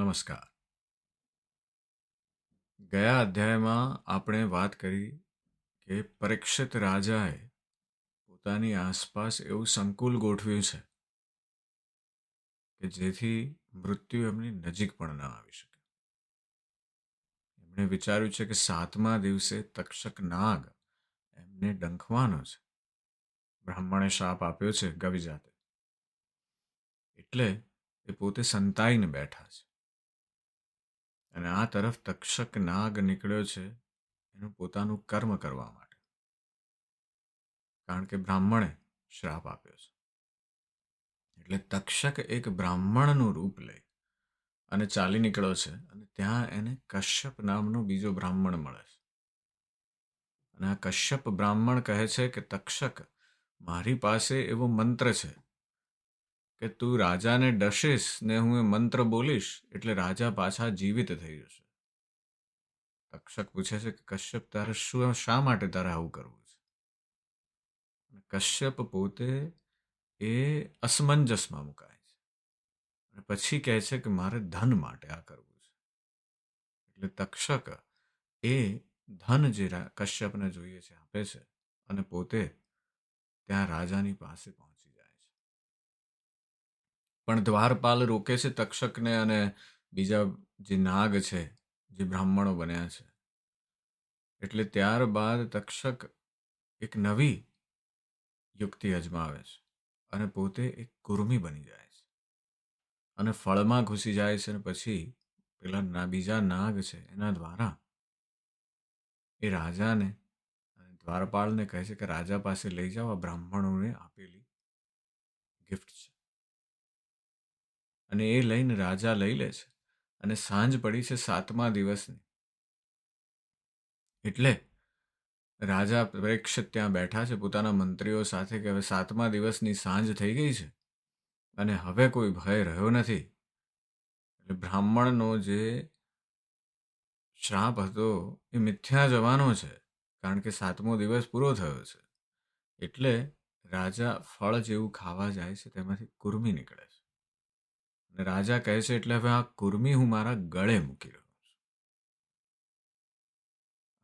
નમસ્કાર. ગયા અધ્યાયમાં આપણે વાત કરી કે પરીક્ષિત રાજાએ પોતાની આસપાસ એવું સંકુલ ગોઠવ્યું છે કે જેથી મૃત્યુ એમની નજીક પણ ન આવી શકે. એમણે વિચાર્યું છે કે 7મા દિવસે તક્ષક નાગ એમને ડંખવાનો છે. બ્રાહ્મણે શાપ આપ્યો છે ગવિજાતે, એટલે એ પોતે સંતાઈને બેઠા છે. અને આ તરફ તક્ષક નાગ નીકળ્યો છે એનું પોતાનું કર્મ કરવા માટે, કારણ કે બ્રાહ્મણે શ્રાપ આપ્યો છે. એટલે તક્ષક એક બ્રાહ્મણનું રૂપ લઈ અને ચાલી નીકળ્યો છે, અને ત્યાં એને કશ્યપ નામનો બીજો બ્રાહ્મણ મળે છે. અને આ કશ્યપ બ્રાહ્મણ કહે છે કે તક્ષક, મારી પાસે એવો મંત્ર છે કે તું રાજાને ડસીશ ને હું એ મંત્ર બોલીશ એટલે રાજા પાછા જીવિત થઈ જશે. તક્ષક પૂછે છે કે કશ્યપ, તારે શા માટે તારે આવું કરવું છે? કશ્યપ પોતે એ અસમંજસમાં મુકાય છે અને પછી કહે છે કે મારે ધન માટે આ કરવું છે. એટલે તક્ષક એ ધન જે કશ્યપને જોઈએ છે આપે છે અને પોતે ત્યાં રાજાની પાસે પહોંચી જાય છે. પણ દ્વારપાલ રોકે છે તક્ષકને અને બીજા જે નાગ છે, જે બ્રાહ્મણો બન્યા છે. એટલે ત્યારબાદ તક્ષક એક નવી યુક્તિ અજમાવે છે અને પોતે એક કુર્મી બની જાય છે અને ફળમાં ઘૂસી જાય છે. અને પછી પેલા બીજા નાગ છે એના દ્વારા એ રાજાને અને દ્વારપાળને કહે છે કે રાજા પાસે લઈ જાઓ, આ બ્રાહ્મણોને આપેલી ગિફ્ટ છે. અને એ લઈને રાજા લઈ લે છે. અને સાંજ પડી છે 7મા દિવસની. એટલે રાજા પરીક્ષિત ત્યાં બેઠા છે પોતાના મંત્રીઓ સાથે કે હવે 7મા દિવસની સાંજ થઈ ગઈ છે અને હવે કોઈ ભય રહ્યો નથી. એટલે બ્રાહ્મણનો જે શ્રાપ હતો એ મિથ્યા જવાનો છે, કારણ કે 7મો દિવસ પૂરો થયો છે. એટલે રાજા ફળ જેવું ખાવા જાય છે, તેમાંથી કુર્મી નીકળે છે. અને રાજા કહે છે એટલે હવે આ કુર્મી હું મારા ગળે મૂકી રહ્યો છું,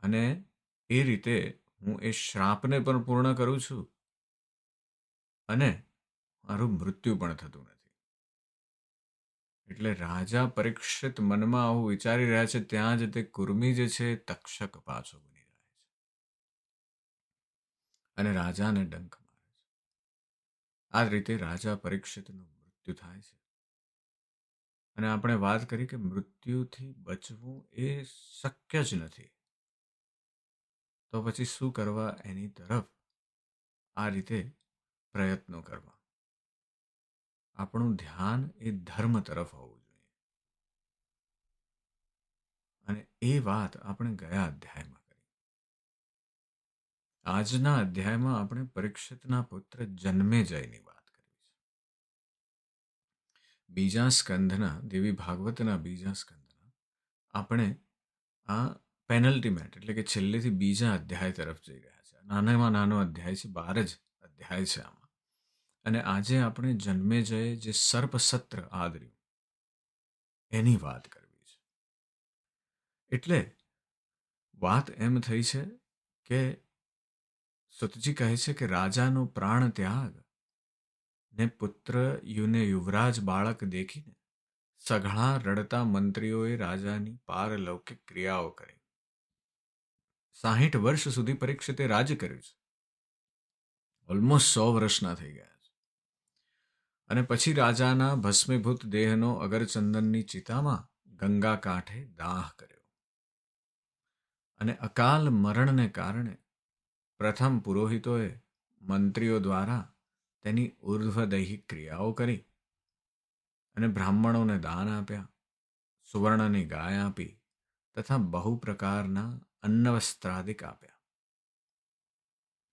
અને એ રીતે હું એ શ્રાપને પણ પૂર્ણ કરું છું અને મારું મૃત્યુ પણ થતું નથી. એટલે રાજા પરીક્ષિત મનમાં આવું વિચારી રહ્યા છે ત્યાં જ તે કુર્મી જે છે તક્ષક પાછો બની જાય છે અને રાજાને ડંખ મારે છે. આ રીતે રાજા પરીક્ષિતનું મૃત્યુ થાય છે. અને આપણે વાત કરી કે મૃત્યુથી બચવું એ શક્ય જ નથી, તો પછી શું કરવા? એની તરફ આ રીતે પ્રયત્નો કરવા. આપણું ધ્યાન એ ધર્મ તરફ હોવું જોઈએ. અને એ વાત આપણે ગયા અધ્યાયમાં કરી. આજના અધ્યાયમાં આપણે પરીક્ષિતના પુત્ર જન્મેજયની વાત કરી છે. બીજા સ્કંધના, દેવી ભાગવતના બીજા સ્કંધના આપણે આ પેનલ્ટીમેટ એટલે કે છેલ્લેથી બીજા અધ્યાય તરફ જઈ રહ્યા છે. નાનામાં નાનો અધ્યાય છે, 12 જ અધ્યાય છે આમાં. અને આજે આપણે જન્મેજયે જે સર્પસત્ર આદર્યું એની વાત કરવી છે. એટલે વાત એમ થઈ છે કે સુતજી કહે છે કે રાજાનો પ્રાણ ત્યાગ ને પુત્ર યુવરાજ બાળક દેખીને સઘળા રડતા મંત્રીઓએ રાજાની પારલૌકિક ક્રિયાઓ કરી. 60 વર્ષ સુધી પરીક્ષિતે રાજ કર્યું છે. ઓલમોસ્ટ 100 વર્ષના થઈ ગયા છે. અને પછી રાજાના ભસ્મીભૂત દેહનો અગરચંદનની ચિતામાં ગંગા કાંઠે દાહ કર્યો. અને અકાલ મરણને કારણે પ્રથમ પુરોહિતોએ મંત્રીઓ દ્વારા તેની ઉર્ધ્વદૈહિક ક્રિયાઓ કરી અને બ્રાહ્મણોને દાન આપ્યા, સુવર્ણની ગાય આપી તથા બહુ પ્રકારના અન્નવસ્ત્રાદિક આપ્યા.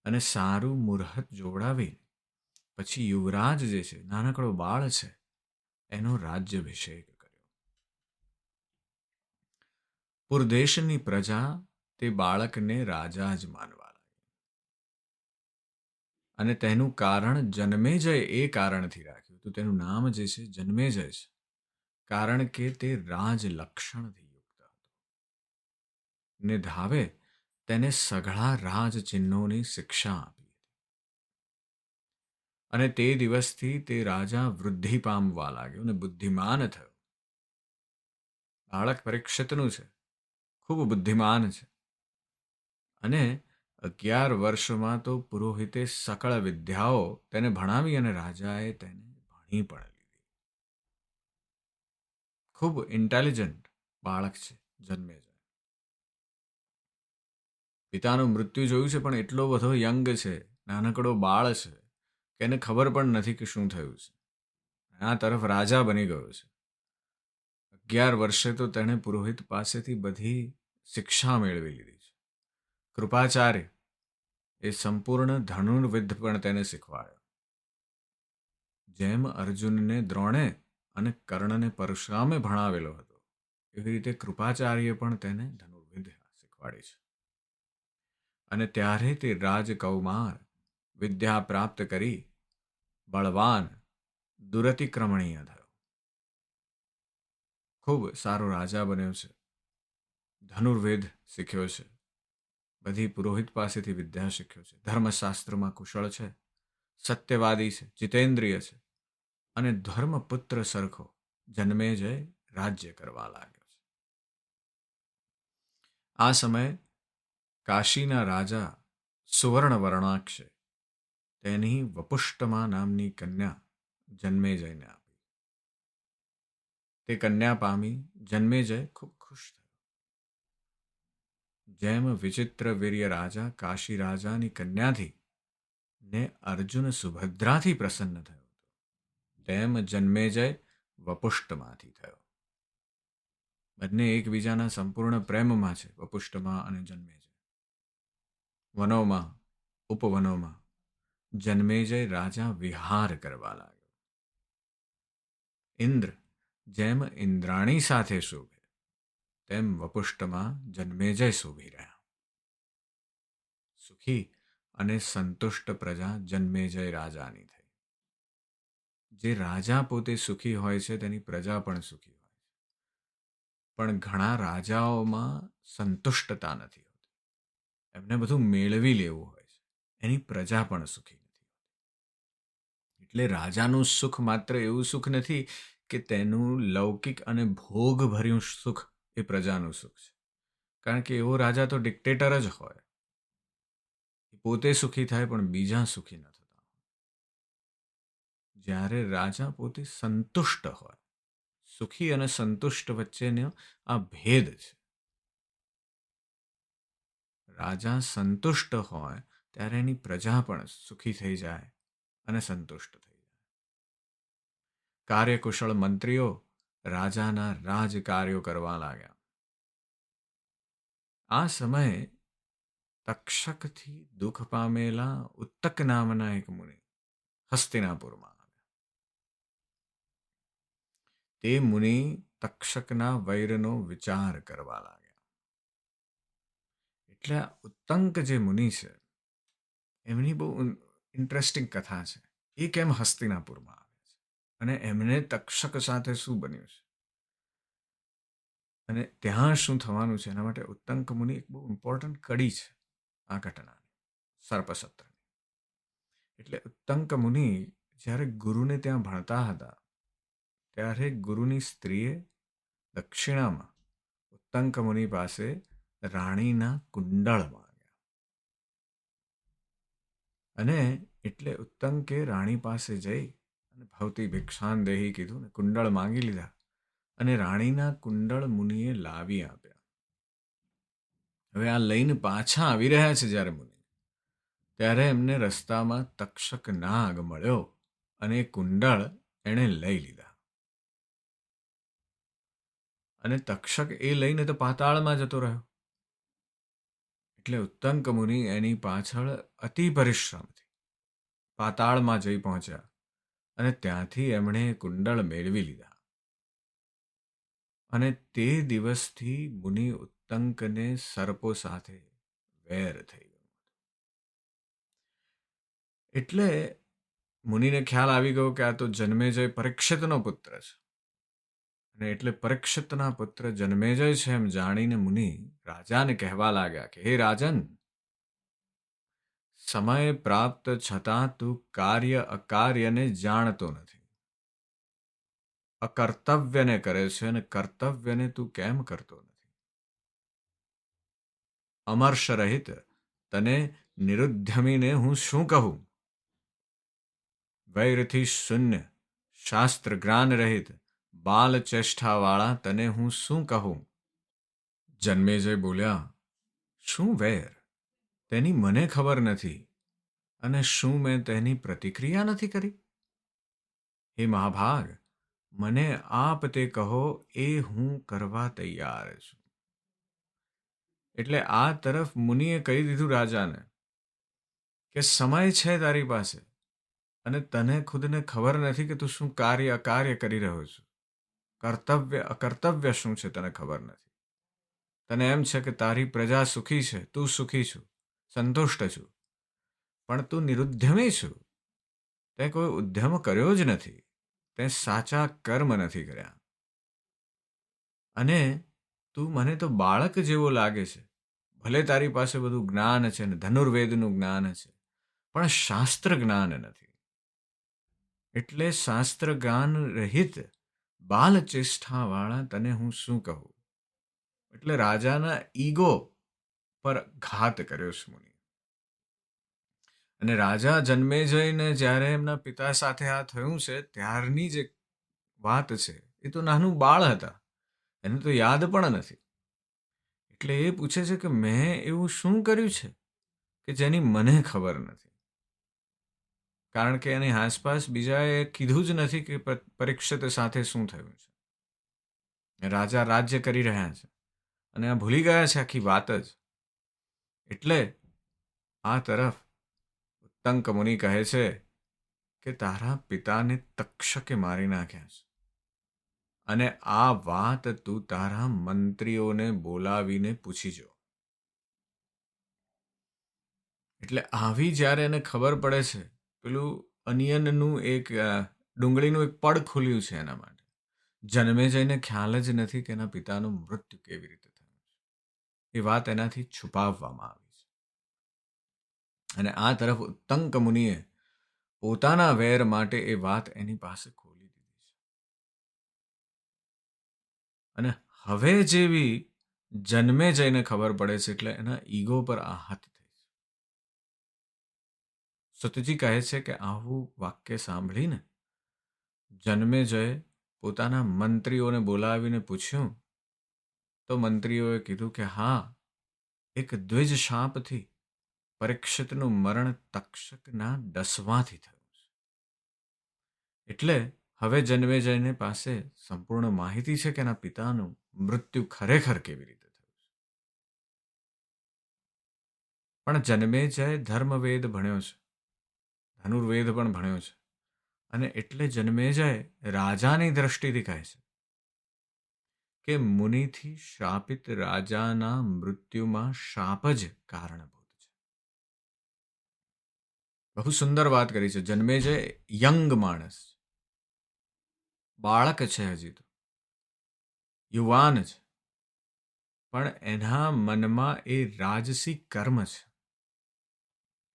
અને સારું મુહૂર્ત જોડાવી પછી યુવરાજ જે છે, નાનકડો બાળ છે, એનો રાજ્યાભિષેક કર્યો. પુરદેશની પ્રજા તે બાળકને રાજા જ માનવા લાગી. અને તેનું કારણ જન્મેજય એ કારણથી રાખ્યું તો તેનું નામ જે છે જન્મેજય છે. કારણ કે તે રાજ લક્ષણથી યુક્ત હતો. ને ધાવે તેને સઘળા રાજ ચિહ્નોની શિક્ષા આપી. અને તે દિવસથી તે રાજા વૃદ્ધિ પામવા લાગ્યો અને બુદ્ધિમાન થયો. બાળક પરીક્ષિતનું છે, ખૂબ બુદ્ધિમાન છે. અને 11 વર્ષમાં તો પુરોહિતે સકળ વિદ્યાઓ તેને ભણાવી અને રાજાએ તેને ભણી પણ લીધી. ખૂબ ઇન્ટેલિજન્ટ બાળક છે જન્મેજય. પિતાનું મૃત્યુ જોયું છે, પણ એટલો બધો યંગ છે, નાનકડો બાળ છે કે એને ખબર પણ નથી કે શું થયું છે. આ તરફ રાજા બની ગયો છે. 11 વર્ષે તો તેણે પુરોહિત પાસેથી બધી શિક્ષા મેળવી લીધી છે. કૃપાચાર્ય એ સંપૂર્ણ ધનુર્વિદ પણ તેને શીખવાડ્યો. જેમ અર્જુનને દ્રોણે અને કર્ણને પરશુરામે ભણાવેલો હતો, એવી રીતે કૃપાચાર્ય પણ તેને ધનુર્વિદ શીખવાડી છે. અને ત્યારે તે રાજકૌમાર વિદ્યા પ્રાપ્ત કરી બળવાન દુરતિક્રમણીય થયો. ખૂબ સારો રાજા બન્યો છે. ધનુર્વેદ શીખ્યો છે. બધી પુરોહિત પાસેથી વિદ્યા શીખ્યો છે. ધર્મશાસ્ત્રમાં કુશળ છે. સત્યવાદી છે, જીતેન્દ્રિય છે. અને ધર્મપુત્ર સરખો જન્મેજય રાજ્ય કરવા લાગ્યો છે. આ સમયે કાશીના રાજા સુવર્ણ વર્ણાક્ષે તેની વપુષ્ટમા નામની કન્યા જન્મેજયને આપી. તે કન્યા પામી જન્મેજય ખૂબ ખુશ થયો. જેમ વિચિત્ર વીર્ય રાજા કાશી રાજાની કન્યાથી ને અર્જુન સુભદ્રાથી પ્રસન્ન થયો હતો, તેમ જન્મેજય વપુષ્ટમાંથી થયો. બંને એકબીજાના સંપૂર્ણ પ્રેમમાં છે, વપુષ્ટમા અને જન્મેજય. વનોમાં, ઉપવનોમાં જન્મેજય રાજા વિહાર કરવા લાગ્યો. ઇન્દ્ર જેમ ઇન્દ્રાણી સાથે શોભે, તેમ વપુષ્ટમાં જન્મેજય શોભી રહ્યા. સુખી અને સંતુષ્ટ પ્રજા જન્મેજય રાજાની થઈ. જે રાજા પોતે સુખી હોય છે, તેની પ્રજા પણ સુખી હોય છે. પણ ઘણા રાજાઓમાં સંતુષ્ટતા નથી હોતી. એમને બધું મેળવી લેવું હોય છે. એની પ્રજા પણ સુખી નથી હોતી. એટલે રાજાનું સુખ માત્ર એવું સુખ નથી કે તેનું લૌકિક અને ભોગભર્યું સુખ એ પ્રજાનું સુખ છે. કારણ કે એવો રાજા તો ડિક્ટેટર જ હોય. પોતે સુખી થાય પણ બીજા સુખી ન થતા. જ્યારે રાજા પોતે સંતુષ્ટ હોય, સુખી અને સંતુષ્ટ વચ્ચેનો આ ભેદ છે. રાજા સંતુષ્ટ હોય ત્યારે એની પ્રજા પણ સુખી થઈ જાય અને સંતુષ્ટ થઈ જાય. કાર્યકુશળ મંત્રીઓ રાજાના રાજકાર્યો કરવા લાગ્યા. આ સમયે તક્ષકથી દુઃખ પામેલા ઉત્તક નામના એક મુનિ હસ્તિનાપુરમાં આવ્યા. તે મુનિ તક્ષકના વૈરનો વિચાર કરવા લાગ્યા. એટલે ઉત્તંક જે મુનિ છે, એમની બહુ ઇન્ટરેસ્ટિંગ કથા છે. એ કેમ હસ્તિનાપુરમાં આવે છે અને એમને તક્ષક સાથે શું બન્યું છે અને ત્યાં શું થવાનું છે, એના માટે ઉત્તંક મુનિ એક બહુ ઇમ્પોર્ટન્ટ કડી છે આ ઘટનાની, સર્પસત્રની. એટલે ઉત્તંક મુનિ જ્યારે ગુરુને ત્યાં ભણતા હતા, ત્યારે ગુરુની સ્ત્રીએ દક્ષિણામાં ઉત્તંક મુનિ પાસે રાણીના કુંડળ માંગ્યા. અને એટલે ઉત્તંકે રાણી પાસે જઈ અને ભવતી ભિક્ષાન દેહી કીધું ને કુંડળ માંગી લીધા. અને રાણીના કુંડળ મુનિએ લાવી આપ્યા. હવે આ લઈને પાછા આવી રહ્યા છે જ્યારે મુનિ, ત્યારે એમને રસ્તામાં તક્ષક નાગ મળ્યો અને કુંડળ એણે લઈ લીધા. અને તક્ષક એ લઈને તો પાતાળમાં જતો રહ્યો. એટલે ઉત્તંક મુનિ એની પાછળ અતિ પરિશ્રમથી પાતાળમાં જઈ પહોંચ્યા અને ત્યાંથી એમણે કુંડળ મેળવી લીધા. અને તે દિવસથી મુનિ ઉત્તંકને સર્પો સાથે વેર થઈ ગયો. એટલે મુનિને ખ્યાલ આવી ગયો કે આ તો જન્મેજય પરીક્ષિતનો પુત્ર છે અને એટલે પરીક્ષિતના પુત્ર જન્મેજય છે એમ જાણીને મુનિ રાજાને કહેવા લાગ્યા કે હે રાજન, સમય પ્રાપ્ત છતાં તું કાર્ય અકાર્યને જાણતો નથી, અકર્તવ્યને કરે છે અને કર્તવ્યને તું કેમ કરતો નથી? અમર્ષ રહિત તને નિરુદ્ધમીને હું શું કહું? વૈરથી શૂન્ય, શાસ્ત્ર જ્ઞાન રહિત, બાલ ચેષ્ટાવાળા તને હું શું કહું? જન્મેજય બોલ્યા, શું વૈર? તેની મને ખબર નથી, અને શું મેં તેની પ્રતિક્રિયા નથી કરી? હે મહાભાગ, મને આપ તે કહો, એ હું કરવા તૈયાર છું. એટલે આ તરફ મુનિએ કહી દીધું રાજાને કે સમય છે તારી પાસે, અને તને ખુદને ખબર નથી કે તું શું કાર્ય અકાર્ય કરી રહ્યો છું. કર્તવ્ય અકર્તવ્ય શું છે તને ખબર નથી. તને એમ છે કે તારી પ્રજા સુખી છે, તું સુખી છું, સંતુષ્ટ છું, પણ તું નિરુદ્ધમી છું. તે કોઈ ઉદ્યમ કર્યો જ નથી, તે સાચા કર્મ નથી કર્યા, અને તું મને તો બાળક જેવો લાગે છે. ભલે તારી પાસે બધું જ્ઞાન છે ને ધનુર્વેદનું જ્ઞાન છે, પણ શાસ્ત્ર જ્ઞાન નથી. એટલે શાસ્ત્ર જ્ઞાન રહિત બાલ ચેષ્ટાવાળા તને હું શું કહું? એટલે રાજાના ઈગો પર ઘાત કર્યો છે મુનિ. અને રાજા જન્મેજયને જ્યારે એમના પિતા સાથે આ થયું છે ત્યારની જે વાત છે, એ તો નાનું બાળ હતા, એને તો યાદ પણ નથી. એટલે એ પૂછે છે કે મેં એવું શું કર્યું છે કે જેની મને ખબર નથી? કારણ કે એની આસપાસ બીજાએ કીધું જ નથી કે પરીક્ષિત સાથે શું થયું છે. રાજા રાજ્ય કરી રહ્યા છે અને આ ભૂલી ગયા છે આખી વાત જ. એટલે આ તરફ ઉત્તંક મુનિ કહે છે કે તારા પિતાને તક્ષકે મારી નાખ્યા છે, અને આ વાત તું તારા મંત્રીઓને બોલાવીને પૂછી જો. એટલે આવી જ્યારે એને ખબર પડે છે, પેલું અનિયનનું એક ડુંગળીનું એક પડ ખુલ્યું છે એના માટે. જન્મે જઈને ખ્યાલ જ નથી કે એના પિતાનું મૃત્યુ કેવી રીતે થયું છે. એ વાત એનાથી છુપાવવામાં આવી છે. અને આ તરફ ઉત્તંક મુનિએ પોતાના વેર માટે એ વાત એની પાસે ખોલી દીધી છે. અને હવે જેવી જન્મે જઈને ખબર પડે છે એટલે એના ઈગો પર આઘાત થઈ છે. સતજી કહે છે કે આવું વાક્ય સાંભળીને જન્મેજય પોતાના મંત્રીઓને બોલાવીને પૂછ્યું, તો મંત્રીઓએ કીધું કે હા, એક દ્વિજ શાપથી પરીક્ષિતનું મરણ તક્ષકના ડસવાથી થયું છે. એટલે હવે જન્મેજયને પાસે સંપૂર્ણ માહિતી છે કે એના પિતાનું મૃત્યુ ખરેખર કેવી રીતે થયું છે. પણ જન્મેજય ધર્મવેદ ભણ્યો છે, ધનુર્વેદ પણ ભણ્યો છે, અને એટલે જન્મેજય રાજાની દ્રષ્ટિથી કહે છે કે મુનિથી શાપિત રાજાના મૃત્યુમાં શાપ જ કારણભૂત છે. બહુ સુંદર વાત કરી છે. જન્મેજય યંગ માણસ, બાળક છે, હજી તો યુવાન છે, પણ એના મનમાં એ રાજસી કર્મ છે.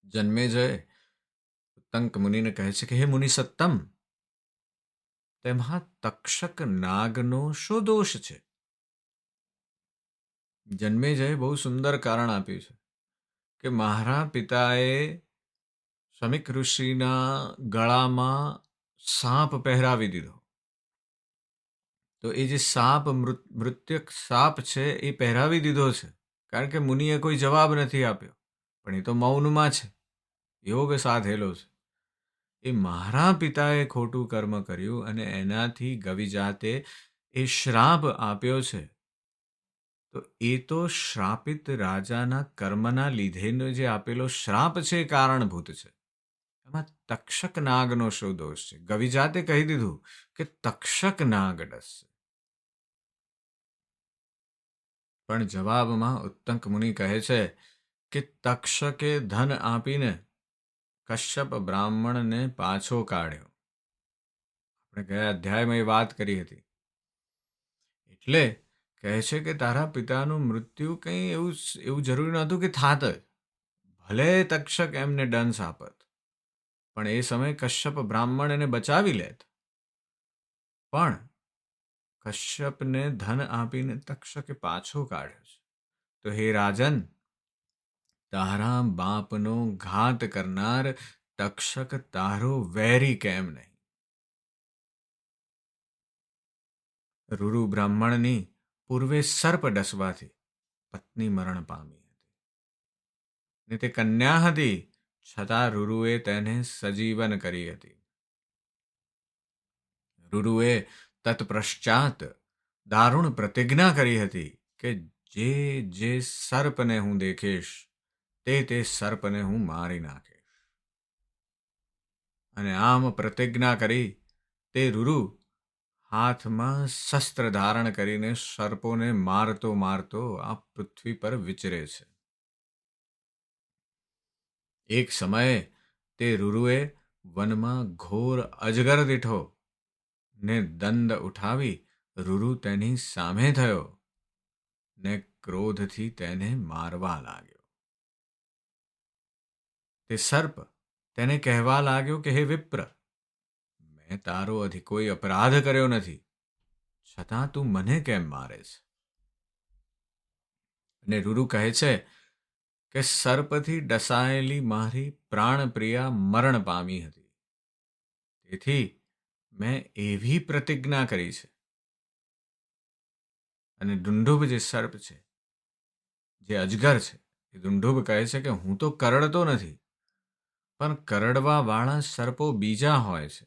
જન્મેજય ઉત્તંક મુનિને કહે છે કે હે મુનિ સત્તમ, તેમાં તક્ષક નાગનો શું દોષ છે? જન્મેજય બહુ સુંદર કારણ આપ્યું છે કે મારા પિતાએ શમિક ઋષિના ગળામાં સાપ પહેરાવી દીધો. તો એ જે સાપ મૃત્યક સાપ છે એ પહેરાવી દીધો છે, કારણ કે મુનિએ કોઈ જવાબ નથી આપ્યો, પણ એ તો મૌનમાં છે, યોગ સાધેલો છે. એ મારા પિતાએ ખોટું કર્મ કર્યું અને એનાથી ગવિજાતે એ શ્રાપ આપ્યો છે. તો એ તો શ્રાપિત રાજાના કર્મના લીધેનો જે આપેલો શ્રાપ છે એ કારણભૂત છે. એમાં તક્ષક નાગનો શું દોષ છે? ગવિજાતે કહી દીધું કે તક્ષક નાગ ડસશે. પણ જવાબમાં ઉત્તંક મુનિ કહે છે કે તક્ષકે ધન આપીને કશ્યપ બ્રાહ્મણને પાછો કાઢ્યો. આપણે ગયા અધ્યાયમાં એ વાત કરી હતી એટલે કહે છે કે તારા પિતાનું મૃત્યુ કંઈ એવું એવું જરૂરી નહોતું કે થાત જ. ભલે તક્ષક એમને દંશ આપત, પણ એ સમયે કશ્યપ બ્રાહ્મણ એને બચાવી લેત. પણ કશ્યપને ધન આપીને તક્ષકે પાછો કાઢ્યો છે. તો હે રાજન, તારા બાપનો ઘાત કરનાર તક્ષક તારો વેરી કેમ નહીં? રૂરુ બ્રાહ્મણની પૂર્વે સર્પ ડસવાથી પત્ની મરણ પામી હતી, ને તે કન્યા હતી, છતાં રૂરુએ તેને સજીવન કરી હતી. રૂરુએ તત્પશ્ચાત દારૂણ પ્રતિજ્ઞા કરી હતી કે જે જે સર્પને હું દેખીશ તે સર્પને હું મારી નાખીશ. અને આમ પ્રતિજ્ઞા કરી તે રૂરુ હાથમાં શસ્ત્ર ધારણ કરીને સર્પોને મારતો મારતો આ પૃથ્વી પર વિચરે છે. એક સમયે તે રૂરુએ વનમાં ઘોર અજગર દીઠો ને દંડ ઉઠાવી રૂરુ તેની સામે થયો ને ક્રોધથી તેને મારવા લાગ્યો. તે સર્પ તેને કહેવા લાગ્યો કે હે વિપ્ર, મેં તારો કોઈ અપરાધ કર્યો નથી, છતાં તું મને કેમ મારે છે? અને રૂરુ કહે છે કે સર્પથી ડસાયેલી મારી પ્રાણપ્રિયા મરણ પામી હતી, તેથી મેં એવી પ્રતિજ્ઞા કરી છે. અને દુંડુભ જે સર્પ છે, જે અજગર છે, એ દુંડુભ કહે છે કે હું તો કરડતો નથી, પણ કરડવા વાળા સર્પો બીજા હોય છે.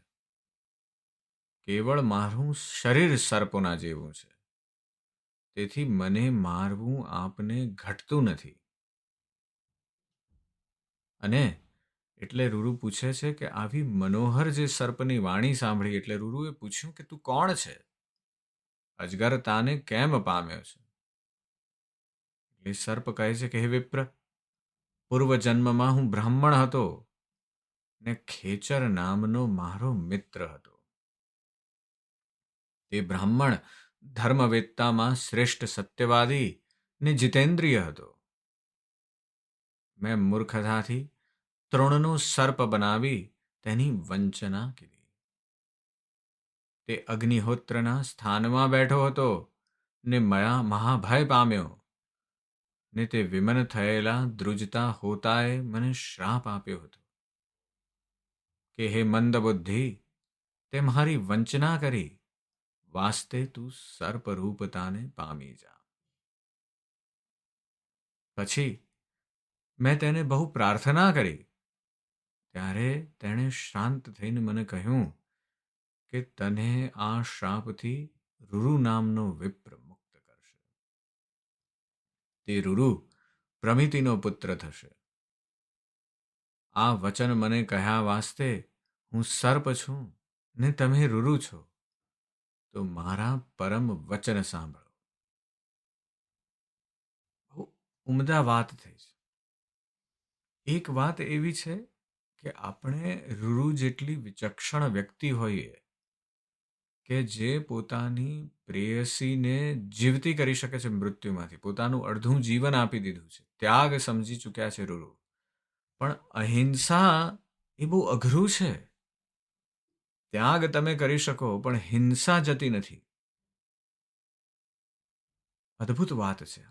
કેવળ મારું શરીર સર્પોના જેવું છે, તેથી મને મારવું આપને ઘટતું નથી. અને એટલે રૂરુ પૂછે છે કે આવી મનોહર જે સર્પની વાણી સાંભળી એટલે રૂરુએ પૂછ્યું કે તું કોણ છે? અજગર તાને કેમ પામ્યો છે? એટલે સર્પ કહે છે કે હે વિપ્ર, પૂર્વ જન્મમાં હું બ્રાહ્મણ હતો ને ખેચર નામનો મારો મિત્ર હતો. તે બ્રાહ્મણ ધર્મવેત્તામાં શ્રેષ્ઠ સત્યવાદી ને જીતેન્દ્રિય હતો. મેં મૂર્ખતાથી તૃણનો સર્પ બનાવી તેની વંચના કરી. તે અગ્નિહોત્રના સ્થાનમાં બેઠો હતો ને મહાભય પામ્યો, ને તે વિમન થયેલા દ્રુજતા હોતાએ મને શ્રાપ આપ્યો હતો કે હે મંદ બુદ્ધિ, તે મારી વંચના કરી, વાસ્તે તું સર્પરૂપતાને પામી જા. પછી મેં તેને બહુ પ્રાર્થના કરી, ત્યારે તેણે શાંત થઈને મને કહ્યું કે તને આ શ્રાપથી રૂરુ નામનો વિપ્ર મુક્ત કરશે. તે રૂરુ પ્રમિતિનો પુત્ર થશે. આ વચન મને કહ્યા વાસ્તે હું સર્પ છું ને તમે રૂરુ છો, તો મારા પરમ વચન સાંભળો. બહુ ઉમદા વાત થઈ છે. એક વાત એવી છે કે આપણે રૂરુ જેટલી વિચક્ષણ વ્યક્તિ હોઈએ કે જે પોતાની પ્રેયસીને જીવતી કરી શકે છે મૃત્યુમાંથી, પોતાનું અડધું જીવન આપી દીધું છે, ત્યાગ સમજી ચૂક્યા છે રૂરુ. પણ અહિંસા એ બહુ અઘરું છે. ત્યાગ તમે કરી શકો પણ હિંસા જતી નથી. અદ્ભુત વાત છે.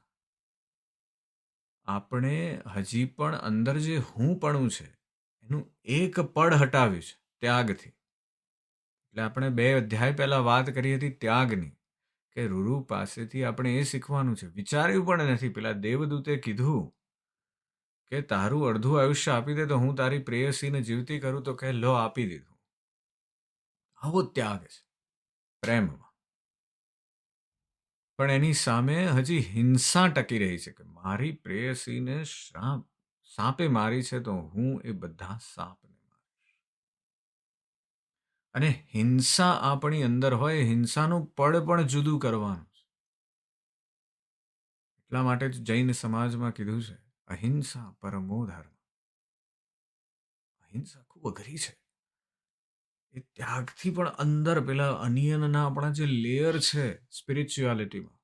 આપણે હજી પણ અંદર જે હુંપણું છે એનું એક પડ હટાવ્યું છે ત્યાગથી. એટલે આપણે 2 અધ્યાય પહેલા વાત કરી હતી ત્યાગની, કે રૂરુ પાસેથી આપણે એ શીખવાનું છે. વિચાર્યું પણ નથી. પેલા દેવદૂતે કીધું કે તારું અડધું આયુષ્ય આપી દે તો હું તારી પ્રેયસીને જીવતી કરું, તો કહે લો આપી દીધું. આવો ત્યાગ છે પ્રેમમાં. પણ એની સામે હજી હિંસા ટકી રહી છે કે મારી પ્રેયસીને સાપે મારી છે તો હું એ બધા સાપને મારીશ. અને હિંસા આપણી અંદર હોય, હિંસાનું પડ પણ જુદું કરવાનું છે. એટલા માટે જ જૈન સમાજમાં કીધું છે અહિંસા પરમો ધર્મ. અહિંસા ખૂબ અઘરી છે. એ ત્યાગથી પણ અંદર પેલા અનિયનના આપણા જે લેયર છે સ્પિરિચ્યુઆલિટીમાં,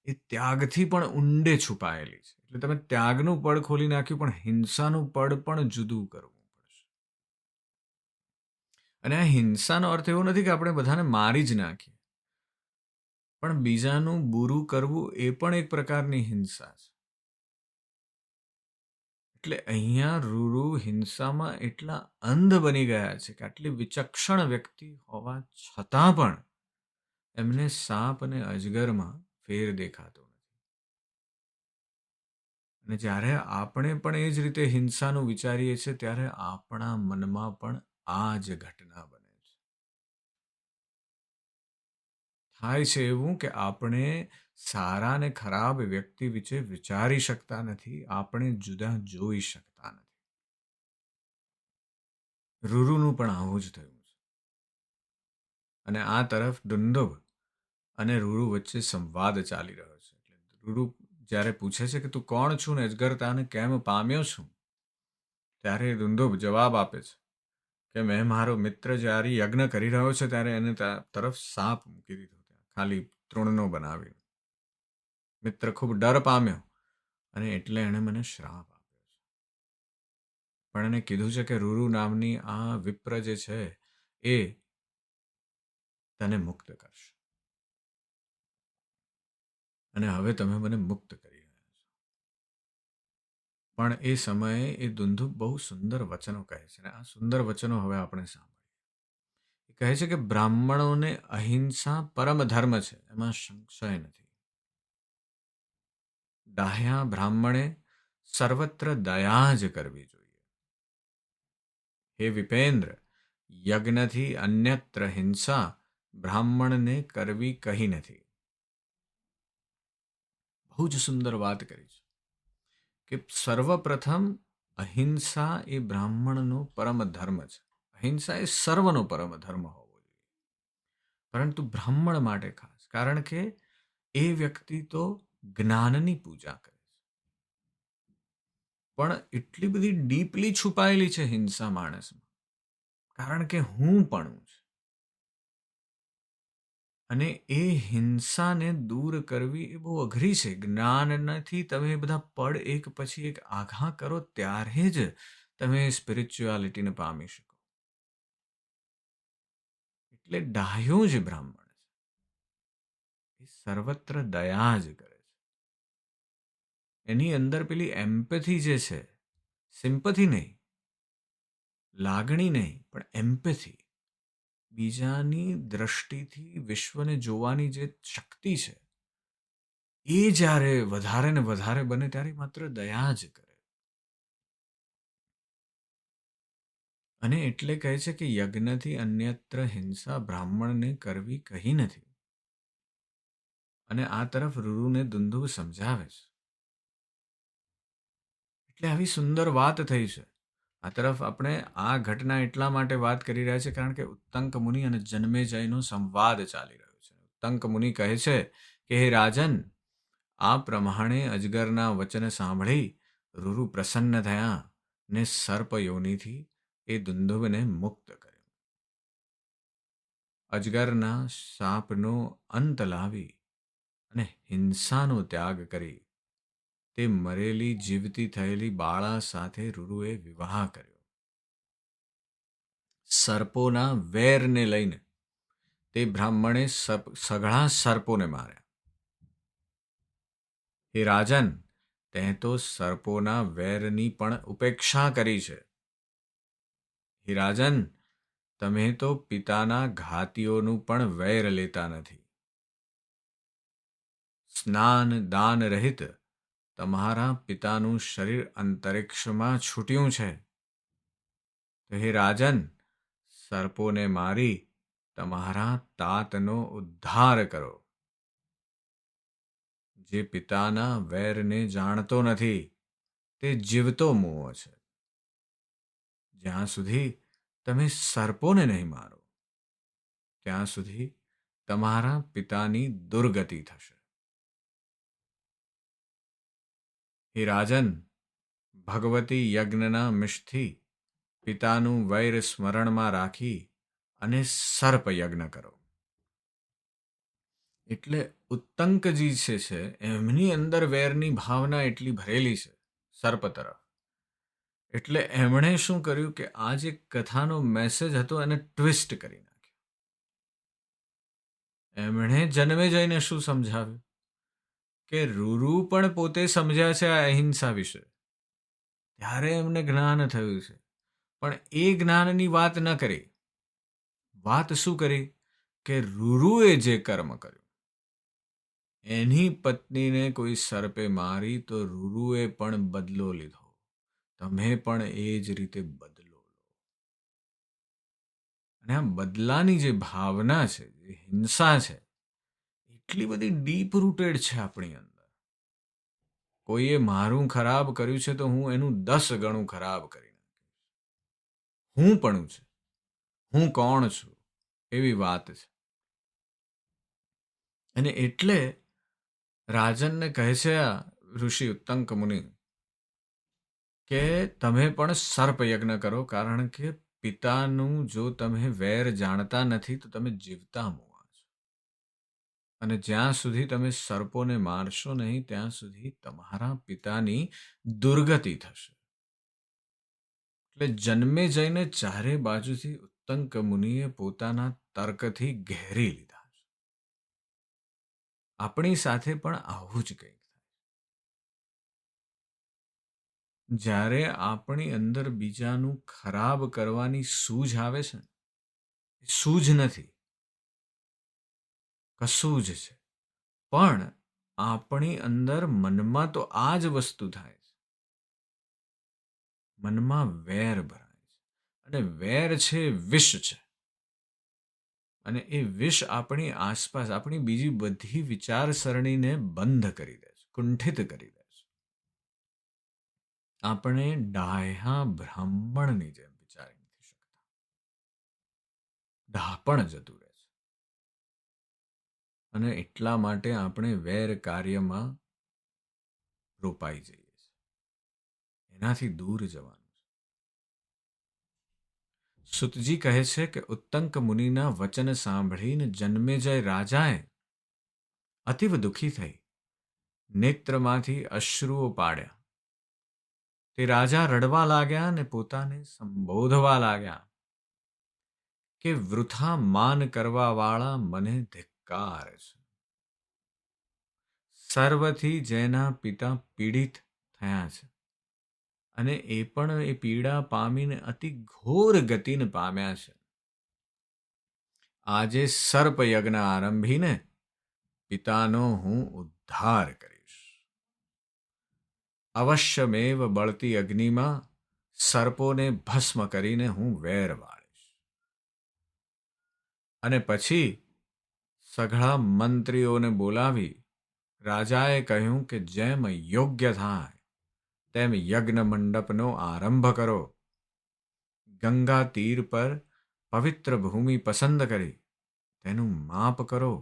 એ ત્યાગથી પણ ઊંડે છુપાયેલી છે. એટલે તમે ત્યાગનું પડ ખોલી નાખ્યું, પણ હિંસાનું પડ પણ જુદું કરવું પડશે. અને આ હિંસાનો અર્થ એવો નથી કે આપણે બધાને મારી જ નાખીએ, પણ બીજાનું બુરું કરવું એ પણ એક પ્રકારની હિંસા છે. એટલે અહીંયા રૂરુ હિંસામાં એટલા અંધ બની ગયા છે કે આટલી વિચક્ષણ વ્યક્તિ હોવા છતાં પણ એમને સાપ અને અજગરમાં ફેર દેખાતો નથી. અને જ્યારે આપણે પણ એ જ રીતે હિંસાનું વિચારીએ છીએ, ત્યારે આપણા મનમાં પણ આ જ ઘટના બને છે. થાય છે એવું કે આપણે સારા અને ખરાબ વ્યક્તિ વિશે વિચારી શકતા નથી, આપણે જુદા જોઈ શકતા નથી. રૂરુનું પણ આવું જ થયું છે. અને આ તરફ દુંદુભ અને રૂરુ વચ્ચે સંવાદ ચાલી રહ્યો છે. એટલે રૂરુ જ્યારે પૂછે છે કે તું કોણ છું ને અજગરતાને કેમ પામ્યો છું, ત્યારે દુંદુભ જવાબ આપે છે કે મેં મારો મિત્ર જ્યારે યજ્ઞ કરી રહ્યો છે ત્યારે એને તરફ સાપ મૂકી દીધો, ત્યાં ખાલી તૃણનો બનાવ્યો. મિત્ર ખૂબ ડર પામ્યો અને એટલે એણે મને શ્રાપ આપ્યો છે. પણ એને કીધું છે કે રૂરુ નામની આ વિપ્ર જે છે એ તને મુક્ત કરશે, અને હવે તમે મને મુક્ત કરી રહ્યા છો. પણ એ સમયે એ દુંદુભ બહુ સુંદર વચનો કહે છે, અને આ સુંદર વચનો હવે આપણે સાંભળીએ. એ કહે છે કે બ્રાહ્મણોને અહિંસા પરમ ધર્મ છે, એમાં સંશય નથી. ડાહ્યા બ્રાહ્મણે સર્વત્ર દયા જ કરવી જોઈએ. હે વિપેન્દ્ર, યજ્ઞથી અન્યત્ર હિંસા બ્રાહ્મણને કરવી કહી નથી. બહુ જ સુંદર વાત કરી છે કે સર્વપ્રથમ અહિંસા એ બ્રાહ્મણનો પરમ ધર્મ છે. અહિંસા એ સર્વનો પરમ ધર્મ હોવો જોઈએ, પરંતુ બ્રાહ્મણ માટે ખાસ, કારણ કે એ વ્યક્તિ તો જ્ઞાનની પૂજા કરે છે. પણ એટલી બધી ડીપલી છુપાયેલી છે હિંસા માણસમાં, કારણ કે હું પણ છે. અને એ હિંસાને દૂર કરવી એ બહુ અઘરી છે. જ્ઞાન નથી, તમે બધા પડ એક પછી એક આઘા કરો ત્યારે જ તમે સ્પિરિચ્યુઆલિટીને પામી શકો. એટલે ડાહ્યો જ બ્રાહ્મણ છે, એ સર્વત્ર દયા જ કરે છે. એની અંદર પેલી એમ્પેથી જે છે, સિમ્પથી નહીં, લાગણી નહીં, પણ એમ્પેથી, બીજાની દ્રષ્ટિથી વિશ્વને જોવાની જે શક્તિ છે, એ જ્યારે વધારે ને વધારે બને ત્યારે માત્ર દયા જ કરે. અને એટલે કહે છે કે યજ્ઞથી અન્યત્ર હિંસા બ્રાહ્મણને કરવી કહી નથી. અને આ તરફ રૂરુને દુંદુભ સમજાવે છે. એટલે આવી સુંદર વાત થઈ છે. આ તરફ આપણે આ ઘટના એટલા માટે વાત કરી રહ્યા છે કારણ કે ઉત્તંક મુનિ અને જન્મેજયનો સંવાદ ચાલી રહ્યો છે. ઉત્તંક મુનિ કહે છે કે હે રાજન, આ પ્રમાણે અજગરના વચન સાંભળી રૂરુ પ્રસન્ન થયા ને સર્પ યોનિથી એ દુંદુભને મુક્ત કર્યો. અજગરના શાપનો અંત લાવી અને હિંસાનો ત્યાગ કરી તે મરેલી જીવતી થયેલી બાળા સાથે રૂરુએ વિવાહ કર્યો. સર્પોના વેરને લઈને તે બ્રાહ્મણે સઘળા સર્પોને માર્યા. હે રાજન, તે તો સર્પોના વેરની પણ ઉપેક્ષા કરી છે. હે રાજન, તમે તો પિતાના ઘાતીઓનું પણ વૈર લેતા નથી. સ્નાન દાન રહિત તમારા પિતાનું શરીર અંતરિક્ષમાં છૂટ્યું છે. તો હે રાજન, સર્પોને મારી તમારા તાતનો ઉદ્ધાર કરો. જે પિતાના વૈરને જાણતો નથી તે જીવતો મુઓ છે. જ્યાં સુધી તમે સર્પોને નહીં મારો, ત્યાં સુધી તમારા પિતાની દુર્ગતિ થશે. હે રાજન, ભગવતી યજ્ઞના મિષથી પિતાનું વૈર સ્મરણમાં રાખી અને સર્પ યજ્ઞ કરો. એટલે ઉત્તંકજી છે એમની અંદર વેરની ભાવના એટલી ભરેલી છે સર્પ તરફ. એટલે એમણે શું કર્યું કે આ જે કથાનો મેસેજ હતો એને ટ્વિસ્ટ કરી નાખ્યો. એમણે જન્મે જઈને શું સમજાવ્યું કે રૂરુ પણ પોતે સમજ્યા છે આ અહિંસા વિશે. ત્યારે એમને જ્ઞાન થયું છે. પણ એ જ્ઞાનની વાત ન કરી. વાત શું કરી કે રૂરુએ જે કર્મ કર્યું, એની પત્નીને કોઈ સર્પે મારી તો રૂરુએ પણ બદલો લીધો. તમે પણ એ જ રીતે બદલો લો. અને આ બદલાની જે ભાવના છે, જે હિંસા છે, એટલી બધી ડીપ રૂટેડ છે આપણી અંદર. કોઈએ મારું ખરાબ કર્યું છે તો હું એનું 10 ગણું ખરાબ કરી નાખીશ. હું પણ છે, હું કોણ છું, એવી વાત છે. અને એટલે રાજનને કહે છે આ ઋષિ ઉત્તંક મુનિ કે તમે પણ સર્પ યજ્ઞ કરો, કારણ કે પિતાનું જો તમે વેર જાણતા નથી તો તમે જીવતા મુવા છો. અને જ્યાં સુધી તમે સર્પોને મારશો નહીં ત્યાં સુધી તમારા પિતાની દુર્ગતિ થશે. એટલે જન્મે જઈને ચારે બાજુથી ઉત્તંક મુનિએ પોતાના તર્કથી ઘેરી લીધા છે. આપણી સાથે પણ આવું જ કંઈક થાય. જ્યારે આપણી અંદર બીજાનું ખરાબ કરવાની સૂઝ આવે છે ને, એ સૂઝ નથી, કશું જ છે. પણ આપણી અંદર મનમાં તો આ જ વસ્તુ થાય છે. મનમાં વેર ભરાય છે. અને વેર છે વિષ છે. અને એ વિષ આપણી આસપાસ આપણી બીજી બધી વિચારસરણીને બંધ કરી દે છે, કુંઠિત કરી દે છે. આપણે ડાહ્યા બ્રાહ્મણની જેમ વિચારી નથી શકતા. ડાહપણ જતું રહે છે. અને એટલા માટે આપણે વેર કાર્યમાં રોપાઈ જઈએ છીએ. એનાથી દૂર જવાનું છે. સુતજી કહે છે કે ઉત્તંક મુનિના વચન સાંભળીને જન્મેજય રાજાએ અતિવ દુઃખી થઈ નેત્રમાંથી અશ્રુઓ પાડ્યા. તે રાજા રડવા લાગ્યા અને પોતાને સંબોધવા લાગ્યા કે વૃથા માન કરવા વાળા મને ધિક્કાર છે. સર્વથી જેના પિતા પીડિત થયા છે અને એ પણ એ પીડા પામીને અતિ ઘોર ગતિને પામ્યા છે. આજે સર્પ યજ્ઞ આરંભીને પિતાનો હું ઉદ્ધાર કરીશ. અવશ્યમેવ બળતી અગ્નિમાં સર્પોને ભસ્મ કરીને હું વેર વાળીશ. અને પછી સઘળા મંત્રીઓને બોલાવી રાજાએ કહ્યું કે જેમ યોગ્ય થાય તેમ યજ્ઞ મંડપનો આરંભ કરો. ગંગા તીર પર પવિત્ર ભૂમિ પસંદ કરી તેનું માપ કરો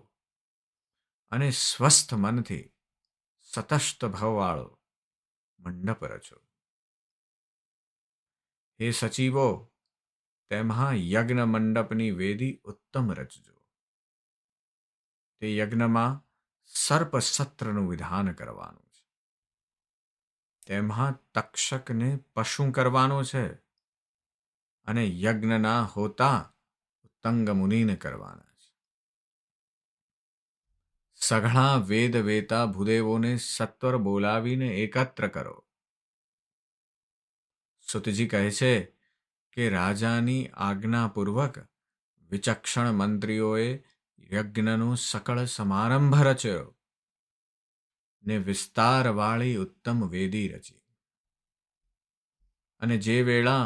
અને સ્વસ્થ મનથી સતસ્ત ભાવવાળો મંડપ રચો. હે સચિવો, તેમાં યજ્ઞ મંડપની વેદી ઉત્તમ રચજો. તે યજ્ઞમાં સર્પ સત્રનું વિધાન કરવાનું છે. તેમાં તક્ષકને પશુ કરવાનો છે અને યજ્ઞના હોતા ઉત્તંગ મુનિને કરવાના છે. સઘળા વેદ વેતા ભૂદેવોને સત્વર બોલાવીને એકત્ર કરો. સુતજી કહે છે કે રાજાની આજ્ઞાપૂર્વક વિચક્ષણ મંત્રીઓએ યજ્ઞનો સકળ સમારંભ રચ્યો ને વિસ્તારવાળી ઉત્તમ વેદી રચી. અને જે વેળા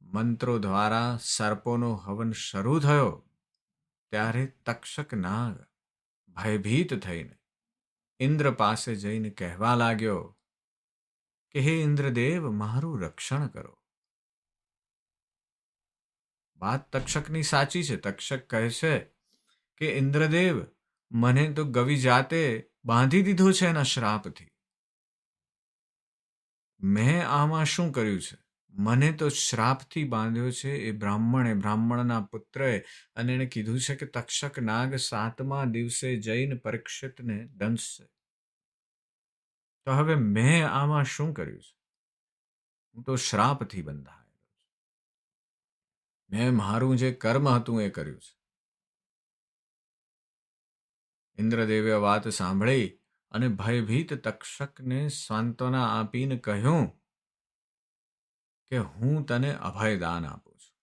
મંત્રો દ્વારા સર્પોનો હવન શરૂ થયો ત્યારે તક્ષક નાગ ભયભીત થઈને ઇન્દ્ર પાસે જઈને કહેવા લાગ્યો કે હે ઇન્દ્રદેવ, મારું રક્ષણ કરો. વાત તક્ષકની સાચી છે. તક્ષક કહે છે કે ઇન્દ્રદેવ, મને તો ગવિ જાતે બાંધી દીધો છે એના શ્રાપથી. મેં આમાં શું કર્યું છે? મને તો શ્રાપથી બાંધ્યો છે એ બ્રાહ્મણના પુત્રએ, અને એણે કીધું છે કે તક્ષક નાગ 7મા દિવસે જઈને પરીક્ષિતને દંશશે. તો હવે મેં આમાં શું કર્યું છે? હું તો શ્રાપથી બંધાયેલો છું. મેં મારું જે કર્મ હતું એ કર્યું છે. ઇન્દ્રદેવે વાત સાંભળી અને ભયભીત તક્ષકને સાંત્વના આપીને કહ્યું કે હું તને અભયદાન આપું છું.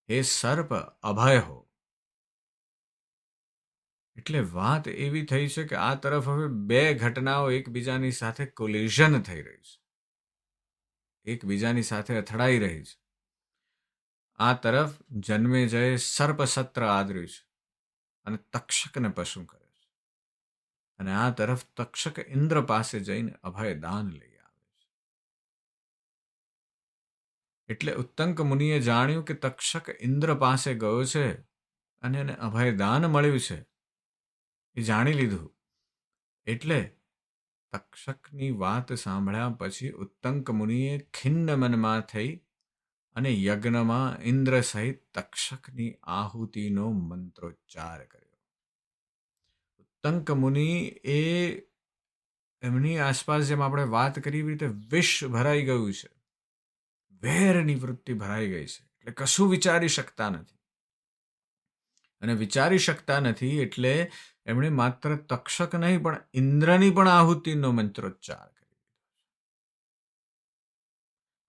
હે સર્પ, અભય હો. એટલે વાત એવી થઈ છે કે આ તરફ હવે બે ઘટનાઓ એકબીજાની સાથે કોલિઝન થઈ રહી છે, એકબીજાની સાથે અથડાઈ રહી છે. આ તરફ જન્મેજયે સર્પ સત્ર આદર્યું છે અને તક્ષકને પશુ કરે છે, અને આ તરફ તક્ષક ઇન્દ્ર પાસે જઈને અભયદાન લઈ આવે છે. એટલે ઉત્તંક મુનિએ જાણ્યું કે તક્ષક ઇન્દ્ર પાસે ગયો છે અને એને અભયદાન મળ્યું છે, એ જાણી લીધું. એટલે તક્ષકની વાત સાંભળ્યા પછી ઉત્તંક મુનિએ ખિન્ન મનમાં થઈ અને યજ્ઞમાં ઇન્દ્ર સહિત તક્ષકની આહુતિનો મંત્રોચ્ચાર કર્યો. ઉત્તંક મુનિ એ એમની આસપાસ, જેમ આપણે વાત કરી એવી રીતે, વિષ ભરાઈ ગયું છે, વેરની વૃત્તિ ભરાઈ ગઈ છે, એટલે કશું વિચારી શકતા નથી. અને વિચારી શકતા નથી એટલે એમણે માત્ર તક્ષક નહીં પણ ઇન્દ્રની પણ આહુતિનો મંત્રોચ્ચાર કર્યો.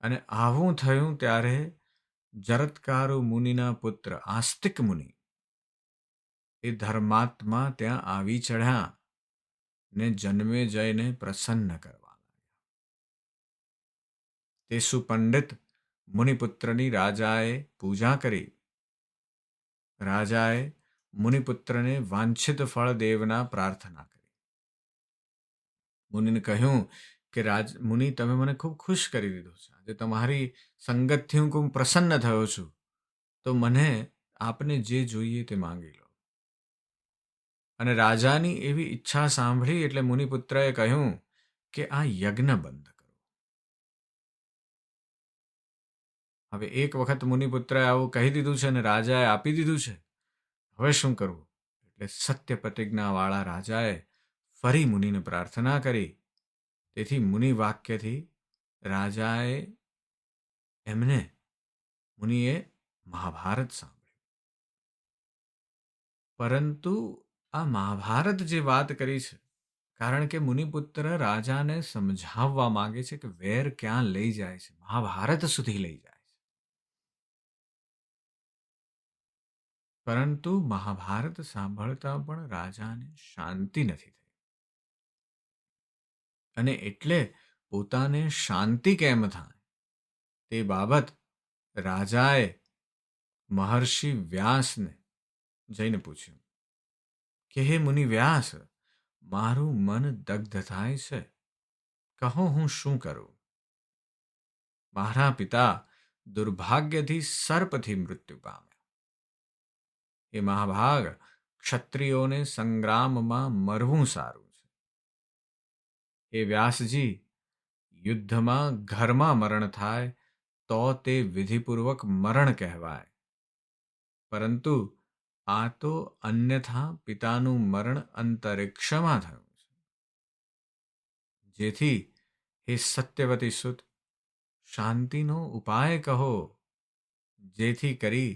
અને આવું થયું ત્યારે જરત્કારુ મુનિના પુત્ર આસ્તિક મુનિ એ ધર્માત્મા ત્યાં આવી ચઢ્યા ને જન્મેજયને પ્રસન્ન કરવા લાગ્યા. તે સુપંડિત મુનિપુત્રની રાજાએ પૂજા કરી. રાજાએ મુનિપુત્રને વાંછિત ફળ દેવના પ્રાર્થના કરી. મુનિને કહ્યું કે મુનિ, તમે મને ખૂબ ખુશ કરી દીધો છે. આજે તમારી સંગતથી હું ખૂબ પ્રસન્ન થયો છું. તો મને આપને જે જોઈએ તે માંગી લો. અને રાજાની એવી ઈચ્છા સાંભળી એટલે મુનિપુત્રએ કહ્યું કે આ યજ્ઞ બંધ કરો. હવે એક વખત મુનિપુત્રએ આવું કહી દીધું છે અને રાજાએ આપી દીધું છે, હવે શું કરવું? એટલે સત્ય પ્રતિજ્ઞાવાળા રાજાએ ફરી મુનિને પ્રાર્થના કરી. તેથી મુનિ વાક્યથી રાજાએ મુનિએ મહાભારત સાંભળ્યું. પરંતુ આ મહાભારત જે વાત કરી છે, કારણ કે મુનિપુત્ર રાજાને સમજાવવા માંગે છે કે વેર ક્યાં લઈ જાય છે, મહાભારત સુધી લઈ જાય છે. પરંતુ મહાભારત સાંભળતા પણ રાજાને શાંતિ નથી થઈ. અને એટલે પોતાને શાંતિ કેમ થાય તે બાબત રાજાએ મહર્ષિ વ્યાસને જઈને પૂછ્યું કે હે મુનિ વ્યાસ, મારું મન દગ્ધ થાય છે, કહો હું શું કરું? મારા પિતા દુર્ભાગ્યથી સર્પથી મૃત્યુ પામ્યા. એ મહાભાગ, ક્ષત્રિયોને સંગ્રામમાં મરવું સારું છે. એ વ્યાસજી, યુદ્ધમાં ઘરમાં મરણ થાય તો તે વિધિપૂર્વક મરણ કહેવાય, પરંતુ આ તો અન્યથા પિતાનું મરણ અંતરિક્ષમાં થયું છે. જેથી હે સત્યવતી સુત, શાંતિનો ઉપાય કહો, જેથી કરી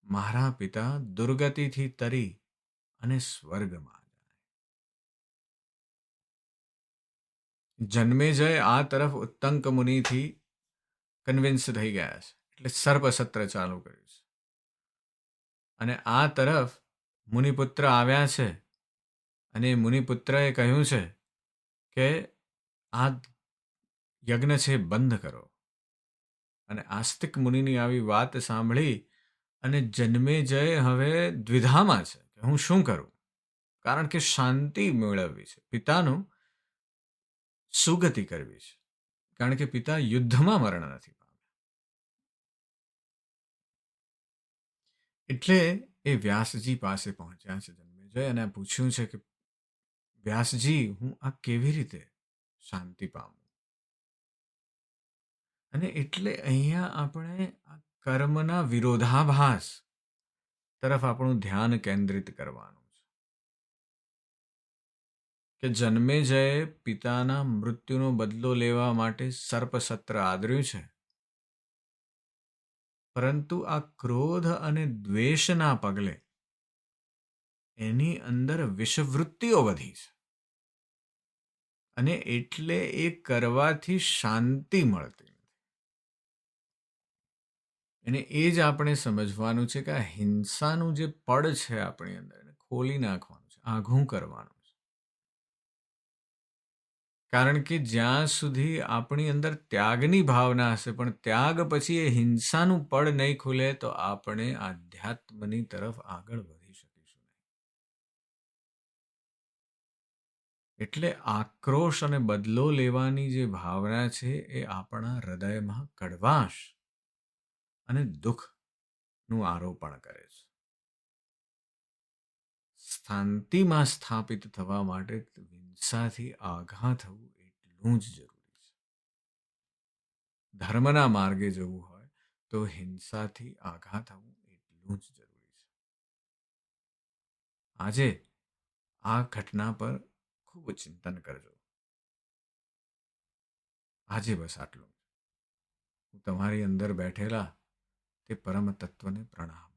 મારા પિતા દુર્ગતિથી તરી અને સ્વર્ગમાં જાય. જન્મેજય આ તરફ ઉત્તંક મુનિથી કન્વિન્સ થઈ ગયા છે, એટલે સર્પસત્ર ચાલુ કર્યું છે. અને આ તરફ મુનિપુત્ર આવ્યા છે અને મુનિપુત્રએ કહ્યું છે કે આ યજ્ઞ છે બંધ કરો. અને આસ્તિક મુનિની આવી વાત સાંભળી અને જન્મેજય હવે દ્વિધામાં છે કે હું શું કરું, કારણ કે શાંતિ મેળવવી છે, પિતાનું સુગતિ કરવી છે, કારણ કે પિતા યુદ્ધમાં મરણ નથી પામ્યા. એટલે એ વ્યાસજી પાસે પહોંચ્યા છે જન્મેજય, અને પૂછ્યું છે કે વ્યાસજી, હું આ કેવી રીતે શાંતિ પામું? અને એટલે અહીંયા આપણે આ કર્મના વિરોધાભાસ તરફ આપણું ધ્યાન કેન્દ્રિત કરવાનું છે કે જન્મેજયે પિતાના મૃત્યુનો બદલો લેવા માટે સર્પસત્ર આદર્યું છે, પરંતુ આ ક્રોધ અને દ્વેષના પગલે એની અંદર વિષવૃત્તિઓ વધી છે અને એટલે એ કરવાથી શાંતિ મળતી નથી. અને એ જ આપણે સમજવાનું છે કે આ હિંસાનું જે પડ છે આપણી અંદર એને ખોલી નાખવાનું છે, આઘું કરવાનું છે. કારણ કે જ્યાં સુધી આપણી અંદર ત્યાગની ભાવના હશે પણ ત્યાગ પછી એ હિંસાનું પડ નહીં ખુલે તો આપણે આધ્યાત્મની તરફ આગળ વધી શકીશું નહીં. એટલે આક્રોશ અને બદલો લેવાની જે ભાવના છે એ આપણા હૃદયમાં કડવાશ અને દુઃખનું આરોપણ કરે છે. શાંતિમાં સ્થાપિત થવા માટે હિંસાથી આઘા થવું એટલું જ જરૂરી છે. ધર્મના માર્ગે જવું હોય તો હિંસાથી આઘા થવું એટલું જ જરૂરી છે. આજે આ ઘટના પર ખૂબ ચિંતન કરજો. આજે બસ આટલું. હું તમારી અંદર બેઠેલા તે પરમ તત્વને પ્રણામ.